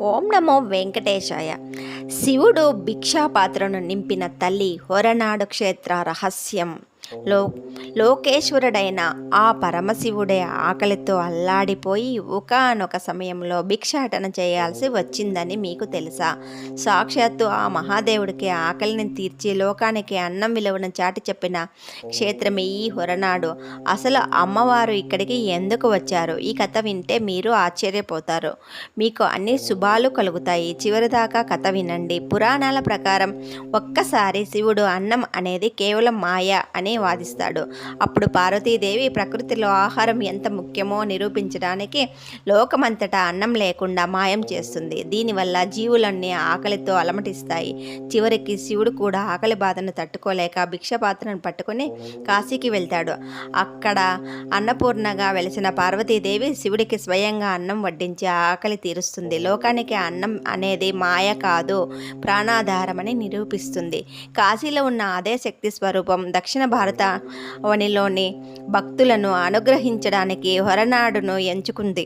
ఓం నమో వెంకటేశాయ. శివుడు భిక్షాపాత్రను నింపిన తల్లి హొరనాడు క్షేత్ర రహస్యం. లో లోకేశ్వరుడైన ఆ పరమశివుడే ఆకలితో అల్లాడిపోయి ఒకానొక సమయంలో భిక్షాటన చేయాల్సి వచ్చిందని మీకు తెలుసా? సాక్షాత్తు ఆ మహాదేవుడికి ఆకలిని తీర్చి లోకానికి అన్నం విలువను చాటి చెప్పిన క్షేత్రమే ఈ హొరనాడు. అసలు అమ్మవారు ఇక్కడికి ఎందుకు వచ్చారు? ఈ కథ వింటే మీరు ఆశ్చర్యపోతారు. మీకు అన్ని శుభాలు కలుగుతాయి. చివరిదాకా కథ వినండి. పురాణాల ప్రకారం ఒక్కసారి శివుడు అన్నం అనేది కేవలం మాయ అని వాదిస్తాడు. అప్పుడు పార్వతీదేవి ప్రకృతిలో ఆహారం ఎంత ముఖ్యమో నిరూపించడానికి లోకమంతటా అన్నం లేకుండా మాయం చేస్తుంది. దీనివల్ల జీవులన్నీ ఆకలితో అలమటిస్తాయి. చివరికి శివుడు కూడా ఆకలి బాధను తట్టుకోలేక భిక్షపాత్రను పట్టుకుని కాశీకి వెళ్తాడు. అక్కడ అన్నపూర్ణగా వెలిసిన పార్వతీదేవి శివుడికి స్వయంగా అన్నం వడ్డించి ఆకలి తీరుస్తుంది. లోకానికి అన్నం అనేది మాయ కాదు, ప్రాణాధారమని నిరూపిస్తుంది. కాశీలో ఉన్న అదే శక్తి స్వరూపం దక్షిణ భారతవనిలోని భక్తులను అనుగ్రహించడానికి హొరనాడును ఎంచుకుంది.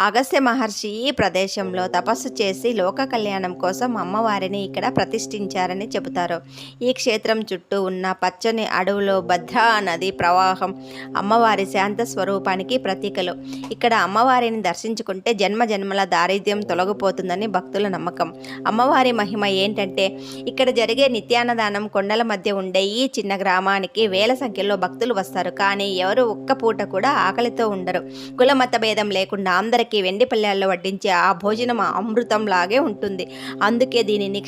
అగస్త్య మహర్షి ఈ ప్రదేశంలో తపస్సు చేసి లోక కళ్యాణం కోసం అమ్మవారిని ఇక్కడ ప్రతిష్ఠించారని చెబుతారు. ఈ క్షేత్రం చుట్టూ ఉన్న పచ్చని అడవులో భద్రా నది ప్రవాహం అమ్మవారి శాంత స్వరూపానికి ప్రతీకలు. ఇక్కడ అమ్మవారిని దర్శించుకుంటే జన్మ జన్మల దారిద్ర్యం తొలగిపోతుందని భక్తుల నమ్మకం. అమ్మవారి మహిమ ఏంటంటే ఇక్కడ జరిగే నిత్యాన్నదానం కొండల మధ్య ఉండే ఈ చిన్న గ్రామానికి వేల సంఖ్యలో భక్తులు వస్తారు. కానీ ఎవరు ఒక్క పూట కూడా ఆకలితో ఉండరు. కులమత భేదం లేకుండా అందరికీ వెండి పళ్ళెల్లో వడ్డించే ఆ భోజనం అమృతం లాగే ఉంటుంది. అందుకే దీనిని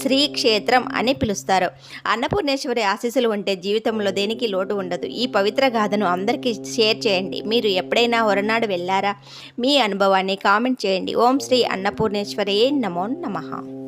శ్రీక్షేత్రం అని పిలుస్తారు. అన్నపూర్ణేశ్వరి ఆశీస్సులు ఉంటే జీవితంలో దేనికి లోటు ఉండదు. ఈ పవిత్ర గాథను అందరికీ షేర్ చేయండి. మీరు ఎప్పుడైనా హొరనాడు వెళ్ళారా? మీ అనుభవాన్ని కామెంట్ చేయండి. ఓం శ్రీ అన్నపూర్ణేశ్వరియే నమో నమః.